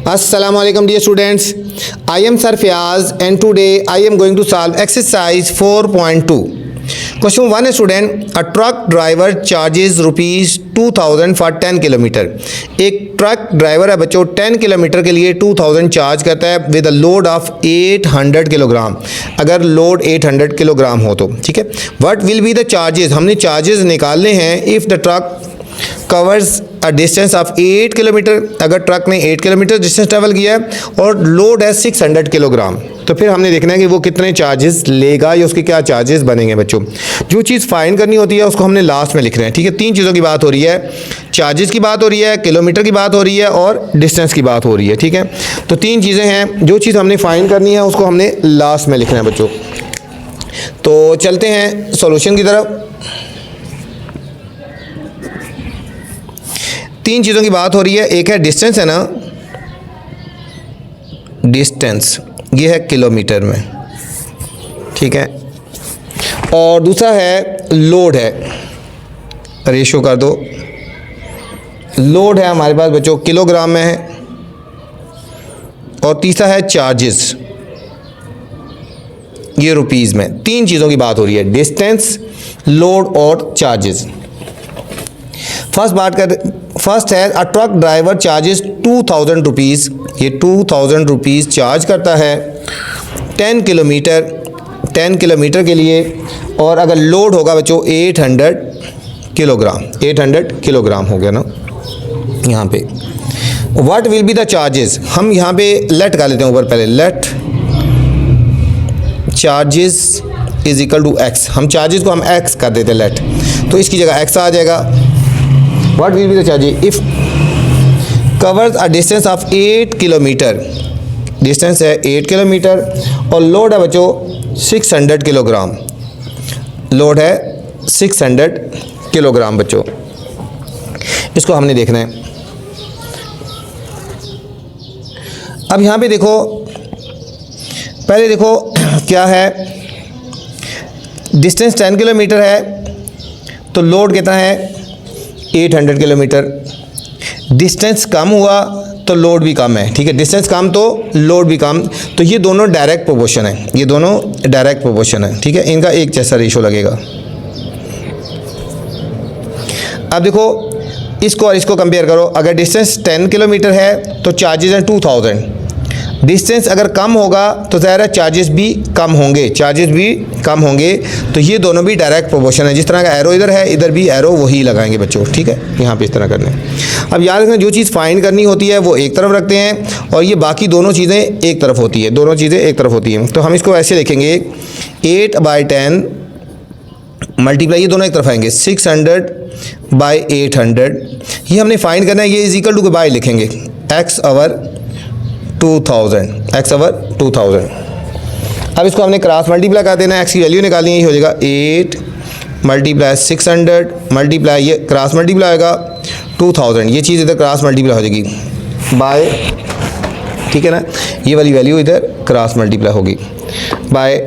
Assalamualaikum dear students, I am Sir Fiaz and today I am going to solve exercise 4.2. Question 1 है student, a truck driver charges rupees 2000 for 10 kilometre. एक truck driver है बच्चों 10 kilometre के लिए 2000 charge करता है with a load of 800 kilogram. अगर load 800 kilogram हो तो ठीक है। What will be the charges, हमने चार्जेस निकालने हैं if the truck covers a distance of 8 kilometre. अगर ट्रक ने 8 किलोमीटर डिस्टेंस ट्रेवल किया है और लोड है 600 किलोग्राम, तो फिर हमने देखना है कि वो कितने चार्जेस लेगा या उसके क्या चार्जेस बनेंगे। बच्चों जो चीज़ फाइंड करनी होती है उसको हमने लास्ट में लिख रहे हैं, ठीक है। तीन चीज़ों की बात हो रही है, चार्जेस की बात हो रही है, किलोमीटर की बात हो रही है और डिस्टेंस की बात हो रही है, ठीक है। तो तीन चीज़ें हैं, जो चीज़ हमने फाइंड करनी है उसको हमने लास्ट में लिखना है बच्चों। तो चलते हैं सॉल्यूशन की तरफ। तीन चीज़ों की बात हो रही है, एक है डिस्टेंस है ना, डिस्टेंस ये है किलोमीटर में, ठीक है। और दूसरा है लोड है, रेशो कर दो, लोड है हमारे पास बच्चों किलोग्राम में है। और तीसरा है चार्जेस, ये रुपीज़ में। तीन चीज़ों की बात हो रही है, डिस्टेंस, लोड और चार्जेस। फर्स्ट है अ ट्रक ड्राइवर चार्जेस 2000 रुपीज़, ये 2000 रुपीज़ चार्ज करता है 10 किलोमीटर के लिए। और अगर लोड होगा बच्चों 800 किलोग्राम, 800 किलोग्राम हो गया ना यहाँ पे। What will be the charges, हम यहाँ पे लेट कर लेते हैं ऊपर पहले, let charges is equal to X. हम चार्जेस को हम एक्स कर देते हैं लेट, तो इसकी जगह एक्स आ जाएगा। What will be the charges if covers a distance of 8 kilometre, distance है 8 किलोमीटर और लोड है बच्चों 600 किलोग्राम, लोड है 600 किलोग्राम बच्चों। इसको हमने देखना है। अब यहाँ पे देखो, पहले देखो क्या है, डिस्टेंस 10 किलोमीटर है तो लोड कितना है 800 किलोमीटर। डिस्टेंस कम हुआ तो लोड भी कम है, ठीक है। डिस्टेंस कम तो लोड भी कम, तो ये दोनों डायरेक्ट प्रोपोर्शन है, ये दोनों डायरेक्ट प्रोपोर्शन है, ठीक है। इनका एक जैसा रेशो लगेगा। अब देखो इसको और इसको कंपेयर करो। अगर डिस्टेंस 10 किलोमीटर है तो चार्जेस हैं 2000। डिस्टेंस अगर कम होगा तो ज़ाहिर है चार्जेस भी कम होंगे, तो ये दोनों भी डायरेक्ट प्रोपोर्शन है। जिस तरह का एरो इधर है, इधर भी एरो वही लगाएंगे बच्चों, ठीक है। यहाँ पे इस तरह करना है। अब याद रखना, जो चीज़ फाइंड करनी होती है वो एक तरफ रखते हैं और ये बाकी दोनों चीज़ें एक तरफ होती है, दोनों चीज़ें एक तरफ होती हैं। तो हम इसको ऐसे लिखेंगे 8/10 मल्टीप्लाई, ये दोनों एक तरफ आएंगे 600/800। ये हमने फाइंड करना है, ये इज इक्वल टू के बाय लिखेंगे एक्स ओवर 2000। अब इसको हमने क्रॉस मल्टीप्लाई कर देना है, एक्स की वैल्यू निकालनी है, ये हो जाएगा 8 × 600 मल्टीप्लाई, ये क्रॉस मल्टीप्लाई होगा 2000, ये चीज़ इधर क्रॉस मल्टीप्लाई हो जाएगी बाय, ठीक है ना। ये वाली वैल्यू इधर क्रॉस मल्टीप्लाई होगी by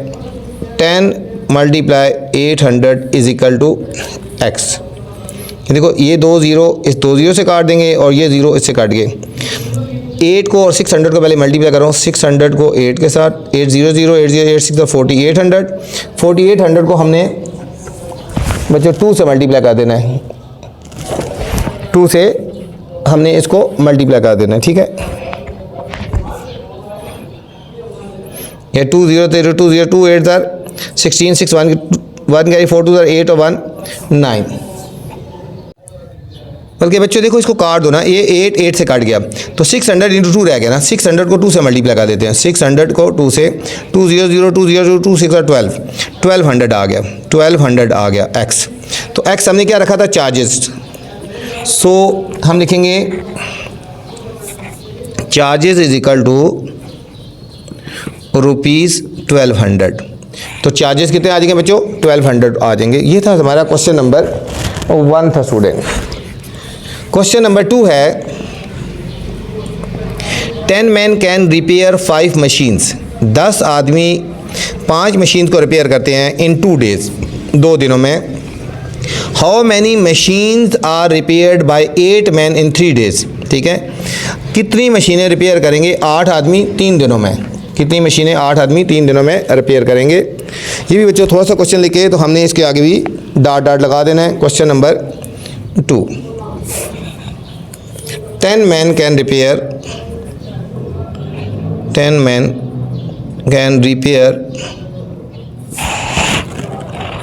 10 × 800 is equal to X. देखो ये 2 0 इस 2 0 से काट देंगे और ये 0 इससे काट गए। 8 को और 600 को पहले मल्टीप्लाई कर रहा हूँ, 600 को 8 के साथ, 800 8 6 4800 को हमने बच्चों 2 से मल्टीप्लाई कर देना है, 2 से हमने इसको मल्टीप्लाई कर देना है, ठीक है। ये 2 0 0 2 0 2 8 16 6 1 कैरी 4 2 8 और 1 9। बल्कि बच्चों देखो इसको काट दो ना, ये 8 से काट गया तो 600 × 2 रह गया ना। 600 को 2 से मल्टीप्लाई कर देते हैं, 600 को 2 से 2 0 0 2 0 0 2 6 और 1200 आ गया, 1200 आ गया एक्स। तो एक्स हमने क्या रखा था, चार्जेस। सो हम लिखेंगे चार्जेस इज इक्वल टू ₹1200। तो चार्जेस कितने आ जाएंगे बच्चों, 1200 आ जाएंगे। ये था हमारा क्वेश्चन नंबर 1 था स्टूडेंट। क्वेश्चन नंबर 2 है 10 men कैन रिपेयर 5 मशीन्स, 10 आदमी 5 मशीन को रिपेयर करते हैं इन 2 days, 2 दिनों में। How many machines are repaired by 8 men in 3 days, ठीक है। कितनी मशीनें रिपेयर करेंगे 8 आदमी 3 दिनों में? कितनी मशीनें 8 आदमी 3 दिनों में रिपेयर करेंगे? ये भी बच्चों थोड़ा सा क्वेश्चन लिखे तो हमने इसके आगे भी डॉट डॉट लगा देना है। Question number 2, 10 men can repair 10 men can repair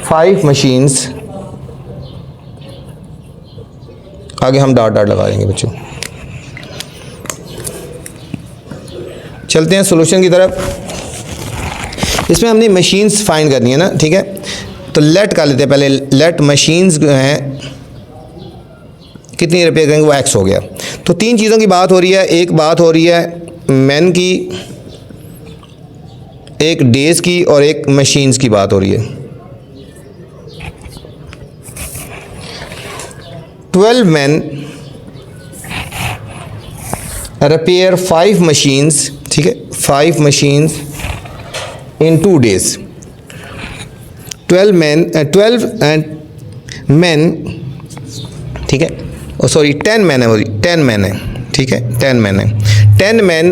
5 machines। आगे हम डॉट डॉट लगा देंगे बच्चों। चलते हैं सॉल्यूशन की तरफ। इसमें हमने मशीन्स फाइंड करनी है ना, ठीक है। तो लेट कर लेते हैं पहले। लेट मशीन्स जो हैं कितनी रिपेयर करेंगे वो एक्स हो गया। तो 3 चीज़ों की बात हो रही है। एक बात हो रही है मैन की, एक डेज की और एक मशीन्स की बात हो रही है। 12 men repair 5 machines, ठीक है, 5 machines in 2 days। 12 men, ठीक है, सॉरी 10 men है, वो 10 men है, ठीक है, 10 men है। 10 men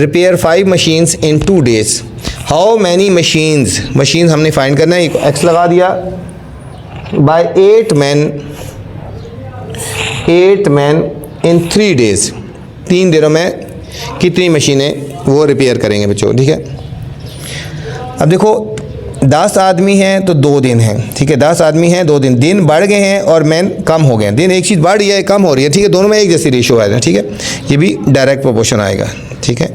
repair 5 machines in 2 days। How many machines, machines हमने फाइंड करना है, एक्स लगा दिया बाय 8 men in 3 days। 3 दिनों में कितनी मशीनें वो रिपेयर करेंगे बच्चों, ठीक है। अब देखो 10 आदमी हैं तो 2 दिन हैं, ठीक है, 10 आदमी हैं 2 दिन, दिन बढ़ गए हैं और मैन कम हो गए हैं। दिन एक चीज़ बढ़ रही है कम हो रही है, ठीक है, दोनों में एक जैसी रेशो आएगा, ठीक है। ये भी डायरेक्ट प्रोपोर्शन आएगा, ठीक है।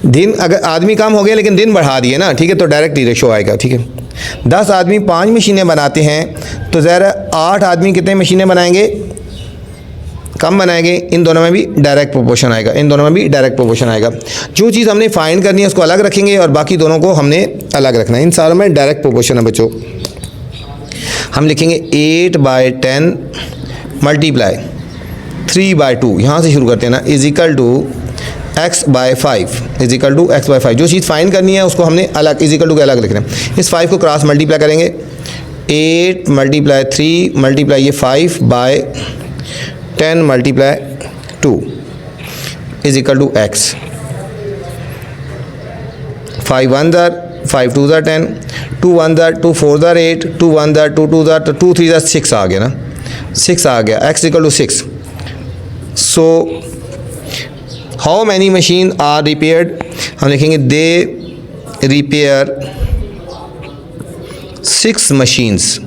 दिन अगर आदमी कम हो गए लेकिन दिन बढ़ा दिए ना, ठीक है, तो डायरेक्ट रेशो आएगा, ठीक है। 10 आदमी 5 मशीनें बनाते हैं तो ज़रा 8 आदमी कितने मशीनें बनाएंगे? कम बनाएंगे। इन दोनों में भी डायरेक्ट प्रोपोर्शन आएगा, इन दोनों में भी डायरेक्ट प्रोपोर्शन आएगा। जो चीज़ हमने फाइंड करनी है उसको अलग रखेंगे और बाकी दोनों को हमने अलग रखना है। इन सारों में डायरेक्ट प्रोपोर्शन है बच्चों। हम लिखेंगे 8/10 मल्टीप्लाई 3/2, यहाँ से शुरू करते हैं ना, is equal to x/5, is equal to x/5। जो चीज़ फाइंड करनी है उसको हमने अलग इज इक्वल टू के अलग लिखना है। इस 5 को क्रॉस मल्टीप्लाई करेंगे, 8 मल्टीप्लाई 3 मल्टीप्लाई ये 5/10 multiply 2 is equal to x। 5 1 ज़र 5 2 ज़र 10, 2 1 ज़र 2 4 ज़र 8, 2 1 ज़र 2 2 ज़र, तो 2 3 ज़र 6 आ गया ना, 6 आ गया, x equal to 6। So how many machine are repaired, हम लिखेंगे दे रिपेयर 6 मशीन्स।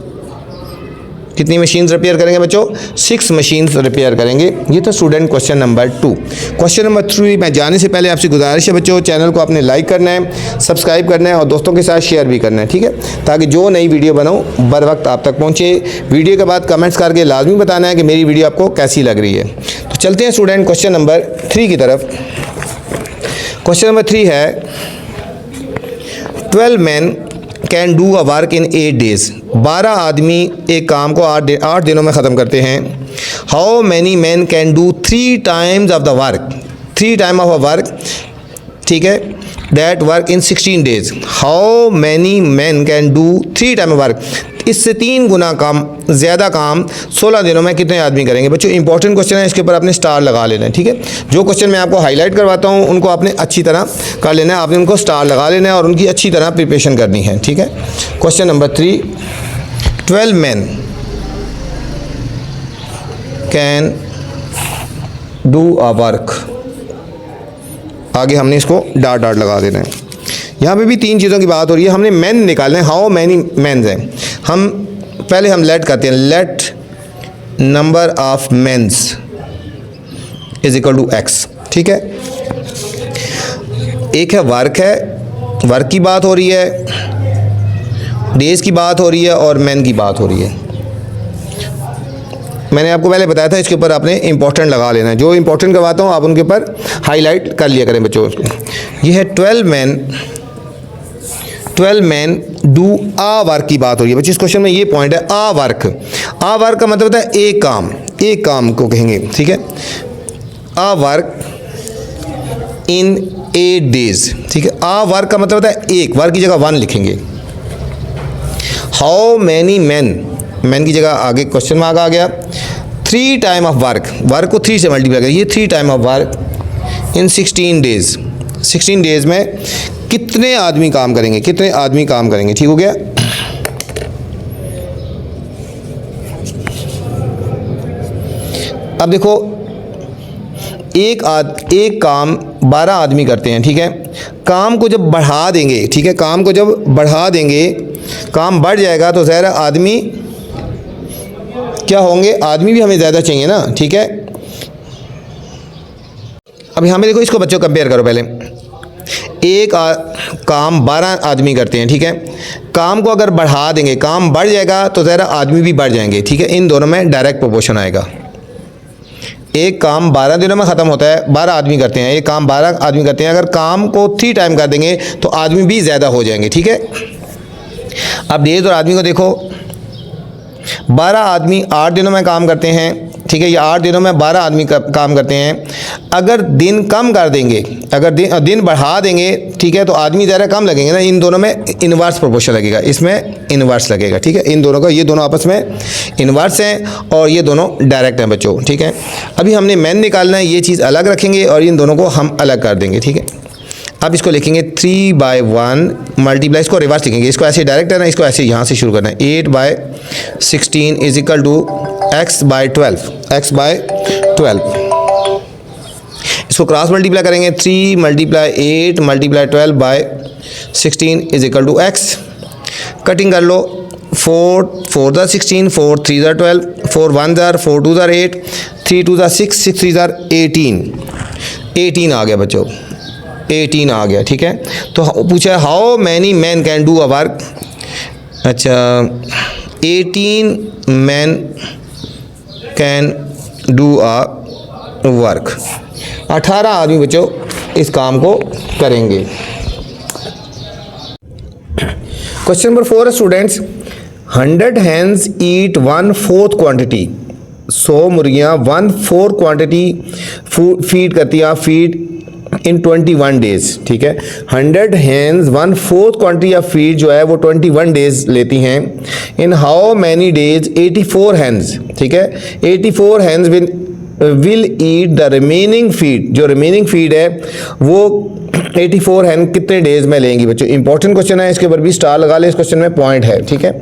कितनी मशीन्स रिपेयर करेंगे बच्चों? 6 मशीन्स रिपेयर करेंगे। ये तो student question number 2। Question number 3 में जाने से पहले आपसे गुजारिश है बच्चों, चैनल को आपने लाइक करना है, सब्सक्राइब करना है और दोस्तों के साथ शेयर भी करना है, ठीक है, ताकि जो नई वीडियो बनाऊँ बर वक्त आप तक पहुँचे। वीडियो के बाद कमेंट्स करके लाजमी बताना है कि मेरी वीडियो आपको कैसी लग रही है। तो चलते हैं स्टूडेंट क्वेश्चन नंबर 3 की तरफ। क्वेश्चन नंबर 3 है 12 men can do a work in 8 days। 12 आदमी एक काम को 8 दिनों में ख़त्म करते हैं। How many man can do 3 times of the work, 3 times of a work, ठीक है, that work in 16 days। How many man can do 3 times work, इससे 3 गुना काम ज़्यादा काम 16 दिनों में कितने आदमी करेंगे बच्चों? इंपॉर्टेंट क्वेश्चन है, इसके ऊपर आपने स्टार लगा लेना है, ठीक है। जो क्वेश्चन मैं आपको हाईलाइट करवाता हूँ उनको आपने अच्छी तरह कर लेना है, आपने उनको स्टार लगा लेना है और उनकी अच्छी तरह प्रिपरेशन करनी है, ठीक है। Question number 3, 12 men can do a work. आगे हमने इसको डॉट डॉट लगा देना है। यहाँ पे भी 3 चीज़ों की बात हो रही है, हमने मैन निकालना है। हाउ मैनी मैन्स हैं, हम पहले हम लेट करते हैं, let number of mens is equal to x, ठीक है। एक है वर्क की बात हो रही है, डेज की बात हो रही है और मैन की बात हो रही है। मैंने आपको पहले बताया था इसके ऊपर आपने इंपॉर्टेंट लगा लेना है। जो इंपॉर्टेंट करवाता हूँ आप उनके ऊपर हाईलाइट कर लिया करें बच्चों। ये है 12 men डू आ वर्क की बात हो रही है बच्चों। इस क्वेश्चन में ये पॉइंट है, आ वर्क का मतलब होता है एक काम को कहेंगे, ठीक है। आ वर्क इन 8 days, ठीक है। आ वर्क का मतलब होता है एक, वर्क की जगह 1 लिखेंगे। हाउ मैनी मैन की जगह आगे क्वेश्चन मार्क आ गया। 3 टाइम ऑफ वर्क को 3 से मल्टीप्लाई करें, ये 3 time of work in 16 days. 16 days में कितने आदमी काम करेंगे, कितने आदमी काम करेंगे, ठीक हो गया। अब देखो एक काम 12 आदमी करते हैं, ठीक है। काम को जब बढ़ा देंगे, ठीक है, काम को जब बढ़ा देंगे, काम बढ़ जाएगा तो ज़ाहिर आदमी क्या होंगे, आदमी भी हमें ज़्यादा चाहिए ना, ठीक है। अब यहाँ पे देखो, इसको बच्चों कंपेयर करो पहले। काम 12 आदमी करते हैं, ठीक है। काम को अगर बढ़ा देंगे, काम बढ़ जाएगा तो ज़ाहिर आदमी भी बढ़ जाएंगे, ठीक है। इन दोनों में डायरेक्ट प्रोपोर्शन आएगा। एक काम 12 दिनों में ख़त्म होता है, 12 आदमी करते हैं, एक काम 12 आदमी करते हैं। अगर काम को 3 टाइम कर देंगे तो आदमी भी ज़्यादा हो जाएंगे, ठीक है। अब डेज और आदमी को देखो, 12 आदमी 8 दिनों में काम करते हैं, ठीक है। ये 8 दिनों में 12 आदमी काम करते हैं। अगर दिन कम कर देंगे, अगर दिन बढ़ा देंगे, ठीक है, तो आदमी ज़रा कम लगेंगे ना। इन दोनों में इन्वर्स प्रोपोर्शन लगेगा, इसमें इन्वर्स लगेगा, ठीक है। इन दोनों का, ये दोनों आपस में इन्वर्स हैं और ये दोनों डायरेक्ट हैं बच्चों, ठीक है। अभी हमने मैन निकालना है, ये चीज़ अलग रखेंगे और इन दोनों को हम अलग कर देंगे, ठीक है। अब इसको लिखेंगे 3/1 मल्टीप्लाई, इसको रिवर्स लिखेंगे, इसको ऐसे डायरेक्ट है ना, इसको ऐसे यहाँ से शुरू करना है। 8/16 is equal to x/12, x/12। इसको क्रॉस मल्टीप्लाई करेंगे, 3 × 8 × 12/16 is equal to x। Cutting कर लो, 4 × 16, 4 × 3 = 12, 4 × 1 = 4 × 2 = 8, 3 × 2 = 6, 6 × 3 = 18। 18 आ गया बच्चों, 18 आ गया, ठीक है। तो पूछा है how many man can do a work. अच्छा, 18 man can do a work, 18 आदमी बच्चों इस काम को करेंगे। क्वेश्चन नंबर 4 है स्टूडेंट्स, 100 हैंस ईट 1/4 क्वांटिटी। 100 मुर्गियाँ 1/4 क्वांटिटी फीड करती हैं, फीड इन 21 डेज, ठीक है। 100 हैंस 1/4 क्वांटिटी ऑफ फीड जो है वो 21 डेज लेती हैं। In how many days 84 hens, ठीक है। 84 hens will eat the remaining feed, जो रिमेनिंग फीड है वो 84 हैंड कितने डेज में लेंगी बच्चों। इंपॉर्टेंट क्वेश्चन है, इसके ऊपर भी स्टार लगा लें, इस क्वेश्चन में पॉइंट है, ठीक है।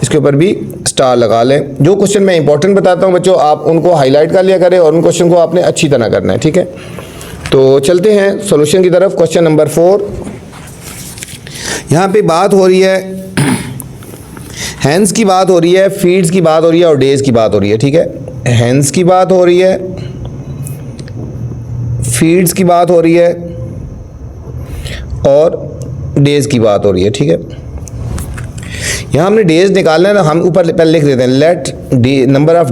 इसके ऊपर भी स्टार लगा लें। जो क्वेश्चन मैं इंपॉर्टेंट बताता हूँ बच्चों, आप उनको हाईलाइट कर लिया करें और उन क्वेश्चन को आपने अच्छी तरह करना है, ठीक है। तो चलते हैं सॉल्यूशन की तरफ। क्वेश्चन नंबर 4, यहाँ पे बात हो रही है, हैंड्स की बात हो रही है, फीड्स की बात हो रही है और डेज की बात हो रही है, ठीक है। हैंड्स की बात हो रही है, फीड्स की बात हो रही है और डेज की बात हो रही है, ठीक है। यहाँ हमने डेज निकालना है ना, हम ऊपर पहले लिख देते हैं, let number of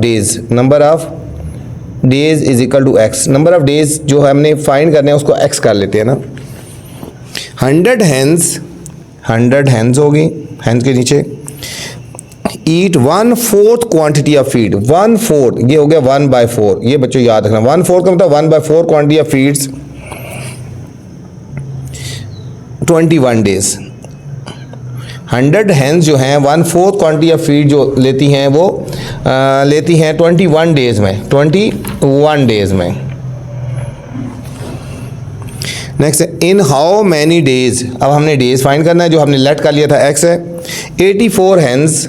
days is equal to X. Number of days जो है हमने फाइंड करने हैं उसको एक्स कर लेते हैं ना। 100 हैंड्स होगी, हैंड्स के नीचे ईट 1/4 क्वांटिटी ऑफ फीड। 1/4 ये हो गया 1/4, ये बच्चों याद रखना। 1/4 का मतलब 1/4 quantity of feeds 21 days. 100 hens जो हैं 1/4 क्वांटिटी ऑफ फीड जो लेती हैं वो लेती हैं 21 डेज में, 21 डेज में। Next, in how many days, अब हमने डेज फाइंड करना है, जो हमने लेट कर लिया था एक्स है। 84 hens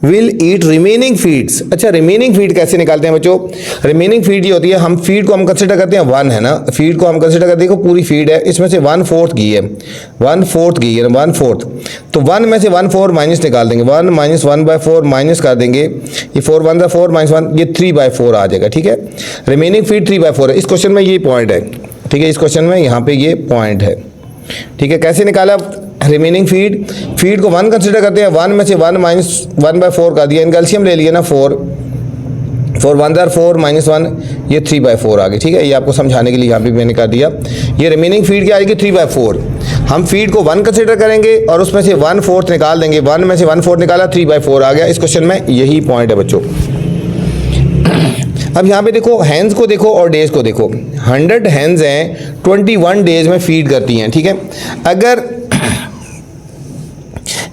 will eat remaining feeds. अच्छा, रिमेनिंग फीड कैसे निकालते हैं बच्चों। रिमेनिंग फीड ये होती है, हम फीड को हम कंसिडर करते हैं 1 है ना, फीड को हम कंसिडर करते हैं, देखो पूरी फीड है, इसमें से 1/4 घी है, 1/4 घी है, 1/4, तो 1 में से 1/4 माइनस निकाल देंगे, 1 - 1/4 माइनस कर देंगे, ये 4 × 1 = 4 - 1, ये 3/4 आ जाएगा, ठीक है। रिमेनिंग फीड 3/4 है। इस क्वेश्चन में ये पॉइंट है, ठीक है, इस क्वेश्चन में यहाँ पे ये पॉइंट है, ठीक है। कैसे निकाला रिमेनिंग फीड को 1 कंसिडर करते हैं, 1 में से 1 - 1/4 कर दिया, इनका एलसीएम ले लिया ना, 4 × 1 = 4 - 1, ये 3/4 आ गई, ठीक है। ये आपको समझाने के लिए यहाँ पे मैंने कर दिया। ये रिमेनिंग फीड क्या आएगी 3/4। हम फीड को 1 कंसिडर करेंगे और उसमें से 1/4 निकाल देंगे, 1 में से 1/4 निकाला, 3/4 आ गया। इस क्वेश्चन में यही पॉइंट है बच्चों। अब यहाँ पे देखो, हैंड्स को देखो और डेज को देखो। 100 हैंड्स हैं 21 डेज में फीड करती हैं, ठीक है। अगर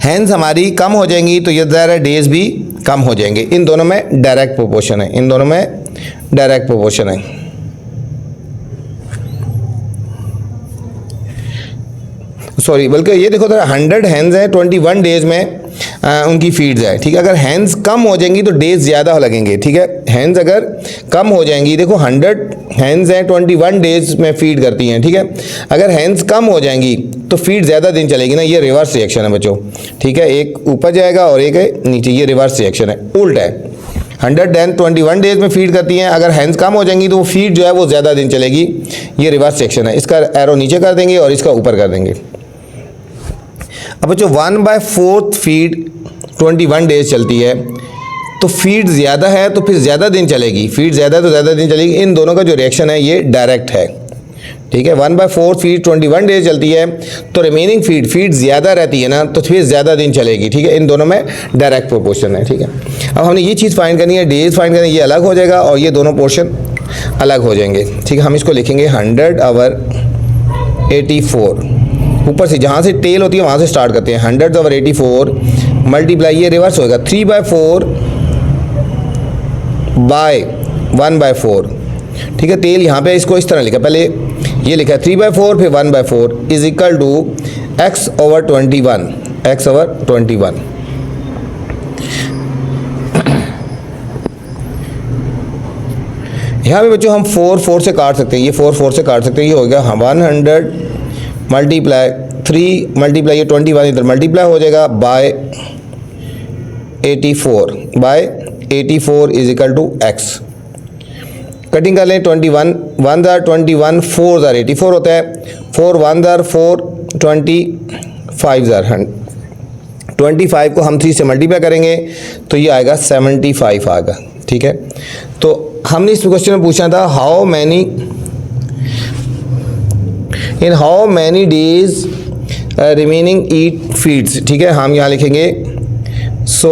हैंड्स हमारी कम हो जाएंगी तो ये ज़रा डेज भी कम हो जाएंगे। इन दोनों में डायरेक्ट प्रोपोर्शन है, इन दोनों में डायरेक्ट प्रोपोर्शन है। सॉरी, बल्कि ये देखो तो 100 हैंस हैं, 21 डेज में उनकी फीड्स है, ठीक है। अगर हैंस कम हो जाएंगी तो डेज ज़्यादा लगेंगे, ठीक है। हैंस अगर कम हो जाएंगी, देखो 100 हैंस हैं, 21 डेज में फीड करती हैं, ठीक है। अगर हैंस कम हो जाएंगी तो फीड ज़्यादा दिन चलेगी ना, ये रिवर्स रिएक्शन है बच्चों, ठीक है। एक ऊपर जाएगा और एक है नीचे, ये रिवर्स रिएक्शन है, उल्टा है। 100 हैंस 21 डेज में फीड करती हैं, अगर हैंस कम हो जाएंगी तो वो फीड जो है वो ज़्यादा दिन चलेगी, ये रिवर्स रिएक्शन है। इसका एरो नीचे कर देंगे और इसका ऊपर कर देंगे। अब बच्चों 1/4 फीड 21 डेज चलती है, तो फीड ज़्यादा है तो फिर ज़्यादा दिन चलेगी, फीड ज़्यादा है तो ज़्यादा दिन चलेगी। इन दोनों का जो रिएक्शन है ये डायरेक्ट है, ठीक है। 1/4 फीड 21 डेज चलती है तो रिमेनिंग फीड ज़्यादा रहती है ना, तो फिर ज़्यादा दिन चलेगी, ठीक है। इन दोनों में डायरेक्ट प्रोपोर्शन है, ठीक है। अब हमने ये चीज़ फाइंड करनी है, डेज फाइंड करनी है, ये अलग हो जाएगा और ये दोनों पोर्शन अलग हो जाएंगे, ठीक है। हम इसको लिखेंगे 100 आवर 84, ऊपर से जहाँ से टेल होती है वहाँ से स्टार्ट करते हैं। 100 आवर 84 मल्टीप्लाई, ये रिवर्स होएगा 3/4 बाय 1/4, ठीक है। टेल यहाँ पे इसको इस तरह लिखा, पहले ये लिखा 3/4 फिर 1/4 is equal to x/21, x/21। यहाँ पे बच्चों हम 4 से काट सकते हैं, ये 4 से काट सकते हैं, ये हो गया 100 मल्टीप्लाई 3 मल्टीप्लाई ये 21 इधर मल्टीप्लाई हो जाएगा by 84 is equal to x। Cutting कर लें, 21 1 जार 21, 4 जार 84 होता है, 4 1 जार 4, 25 जार 25 को हम 3 से मल्टीप्लाई करेंगे तो ये आएगा 75 आएगा, ठीक है। तो हमने इस क्वेश्चन में पूछा था in how many days remaining eat feeds, ठीक है। हम यहाँ लिखेंगे so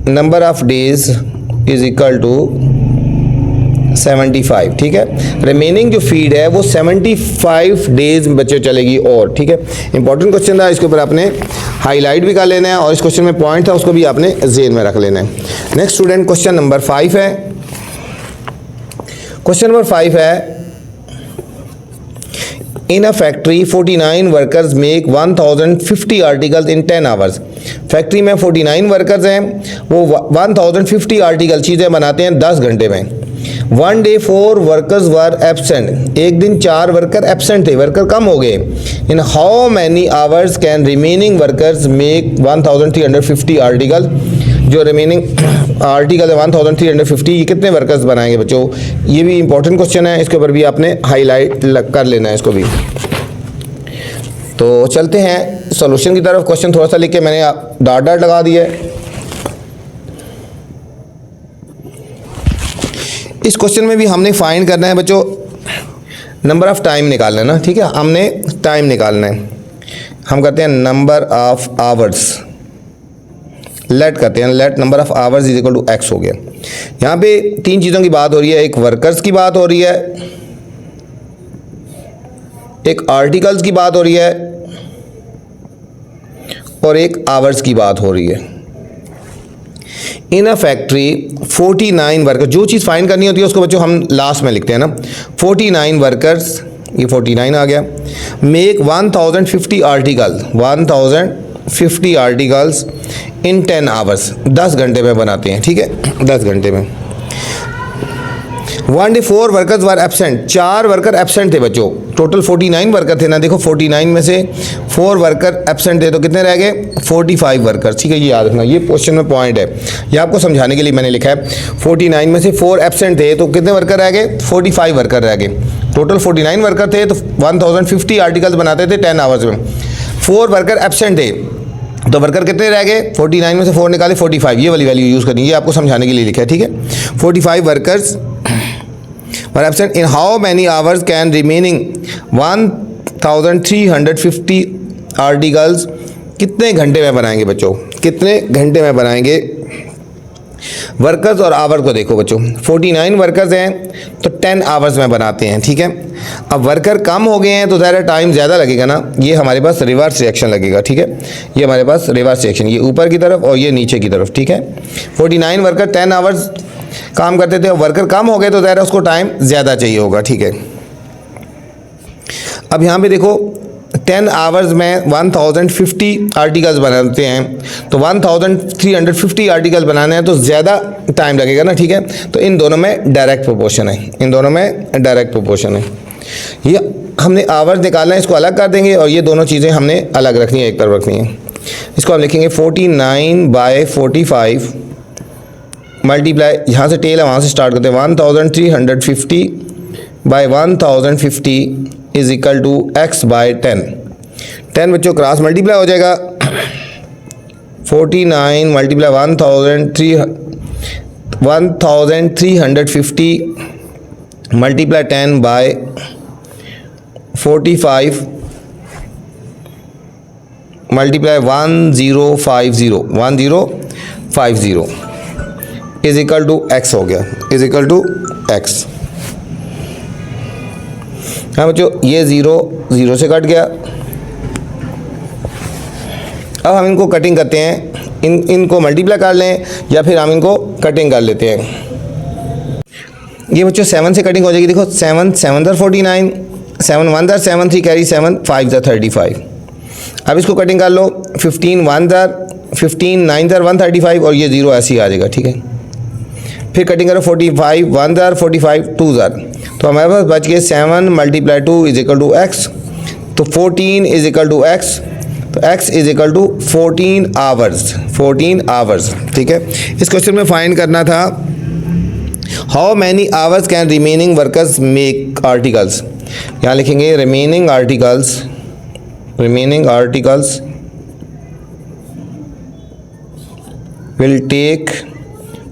number of days is equal to 75, ठीक है। रिमेनिंग जो फीड है वो 75 डेज बच्चे चलेगी और, ठीक है। इंपॉर्टेंट क्वेश्चन था, इसके ऊपर आपने हाईलाइट भी कर लेना है और इस क्वेश्चन में पॉइंट था उसको भी आपने जेन में रख लेना है। नेक्स्ट स्टूडेंट क्वेश्चन नंबर 5 है। क्वेश्चन नंबर 5 है, in a factory 49 workers make 1050 articles in 10 hours. Factory में 49 वर्कर्स हैं, वो 1050 आर्टिकल चीज़ें बनाते हैं 10 घंटे में। 1 डे 4 वर्कर्स वर एब्सेंट, एक दिन 4 वर्कर एब्सेंट थे, वर्कर कम हो गए। इन how many hours can remaining workers make 1350 article. जो रिमेनिंग आर्टिकल है 1350, ये कितने वर्कर्स बनाएंगे बच्चों, ये भी इंपॉर्टेंट क्वेश्चन है, इसके ऊपर भी आपने हाईलाइट कर लेना है इसको भी। तो चलते हैं सॉल्यूशन की तरफ। क्वेश्चन थोड़ा सा लिख के मैंने डॉट डॉट लगा दिया है। इस क्वेश्चन में भी हमने फाइंड करना है बच्चों, नंबर ऑफ टाइम निकालना है ना, ठीक है। हमने टाइम निकालना है, हम करते हैं नंबर ऑफ आवर्स, लेट करते हैं, let number of hours is equal to X हो गया। यहाँ पे 3 चीज़ों की बात हो रही है, एक वर्कर्स की बात हो रही है, एक आर्टिकल्स की बात हो रही है और एक आवर्स की बात हो रही है। इन अ फैक्ट्री 49 वर्कर, जो चीज़ फाइंड करनी होती है उसको बच्चों हम लास्ट में लिखते हैं ना। 49 वर्कर्स, ये 49 आ गया, make 1050 article, 1050 articles in 10 hours, 10 घंटे में बनाते हैं, ठीक है, 10 घंटे में। 1 डे 4 वर्कर्स वर एब्सेंट, 4 वर्कर एब्सेंट थे बच्चों, टोटल 49 वर्कर थे ना। देखो 49 में से 4 वर्कर एब्सेंट थे तो कितने रह गए, 45 वर्कर, ठीक है। ये याद रखना, ये क्वेश्चन में पॉइंट है, ये आपको समझाने के लिए मैंने लिखा है। 49 में से 4 एब्सेंट थे तो कितने वर्कर रह गए, 45 वर्कर रह गए। टोटल 49 वर्कर थे तो 1050 आर्टिकल्स बनाते थे 10 आवर्स में। 4 वर्कर एब्सेंट थे तो वर्कर कितने रह गए, 49 में से 4 निकाले 45, ये वाली वैल्यू यूज़ करनी है, ये आपको समझाने के लिए लिखा है, ठीक है। 45 workers were absent, in how many hours can remaining 1350 articles, कितने घंटे में बनाएंगे बच्चों, कितने घंटे में बनाएंगे वर्कर्स और आवर को देखो बच्चों, 49 वर्कर्स हैं तो 10 आवर्स में बनाते हैं, ठीक है। अब वर्कर कम हो गए हैं तो ज़्यादा टाइम ज़्यादा लगेगा ना, ये हमारे पास रिवर्स रिएक्शन लगेगा, ठीक है। ये हमारे पास रिवर्स रिएक्शन, ये ऊपर की तरफ और ये नीचे की तरफ, ठीक है। 49 वर्कर 10 आवर्स काम करते थे और वर्कर कम हो गए तो ज़्यादा उसको टाइम ज़्यादा चाहिए होगा, ठीक है। अब यहाँ पे देखो 10 आवर्स में 1050 आर्टिकल्स बनाते हैं तो 1350 आर्टिकल्स बनाने हैं तो ज़्यादा टाइम लगेगा ना, ठीक है। तो इन दोनों में डायरेक्ट प्रोपोर्शन है, इन दोनों में डायरेक्ट प्रोपोर्शन है। ये हमने आवर्स निकालना है, इसको अलग कर देंगे और ये दोनों चीज़ें हमने अलग रखनी है, एक तरफ रखनी है। इसको हम लिखेंगे 49/45 मल्टीप्लाई, यहाँ से टेल है वहाँ से स्टार्ट करते हैं, 1350 by 1050 is equal to x by 10 बच्चों क्रॉस मल्टीप्लाई हो जाएगा। 49 multiply 1350 multiply 10 by 45 multiply 1050 is equal to x हो गया, इज इक्वल टू x। हाँ बच्चों, ये 0 से कट गया। अब हम इनको कटिंग करते हैं, इनको मल्टीप्लाई कर लें या फिर हम इनको कटिंग कर लेते हैं। ये बच्चों 7 से कटिंग हो जाएगी, देखो 7 49, 7 1 7 3 कैरी 7 5 35। अब इसको कटिंग कर लो, 15 9 135 और ये 0 ऐसे ही आ जाएगा, ठीक है। फिर कटिंग करो 45 1 45 2 तो हमारे पास बच गए 7 multiply 2 is equal to X, तो 14 इज इक्वल टू एक्स, तो x is equal to 14 hours, ठीक है। इस क्वेश्चन में फाइंड करना था how many hours can remaining workers make articles. यहाँ लिखेंगे remaining articles will take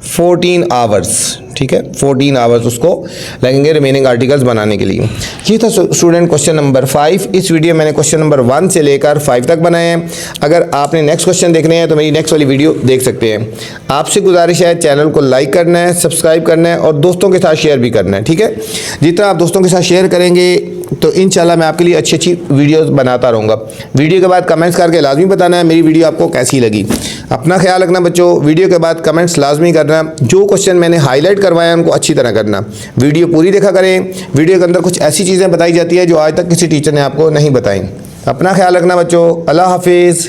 14 hours, ठीक है। 14 आवर्स उसको लगेंगे रिमेनिंग आर्टिकल्स बनाने के लिए। ये था स्टूडेंट क्वेश्चन नंबर 5। इस वीडियो में मैंने क्वेश्चन नंबर 1 से लेकर 5 तक बनाए हैं। अगर आपने नेक्स्ट क्वेश्चन देखने हैं तो मेरी नेक्स्ट वाली वीडियो देख सकते हैं। आपसे गुजारिश है चैनल को लाइक करना है, सब्सक्राइब करना है और दोस्तों के साथ शेयर भी करना है, ठीक है। जितना आप दोस्तों के साथ शेयर करेंगे तो इंशाल्लाह मैं आपके लिए अच्छी अच्छी वीडियोस बनाता रहूँगा। वीडियो के बाद कमेंट्स करके लाजमी बताना है मेरी वीडियो आपको कैसी लगी। अपना ख्याल रखना बच्चों, वीडियो के बाद कमेंट्स लाजमी करना, जो क्वेश्चन मैंने हाईलाइट करवाया उनको अच्छी तरह करना। वीडियो पूरी देखा करें, वीडियो के अंदर कुछ ऐसी चीज़ें बताई जाती है जो आज तक किसी टीचर ने आपको नहीं बताई। अपना ख्याल रखना बच्चों, अल्लाह हाफिज़।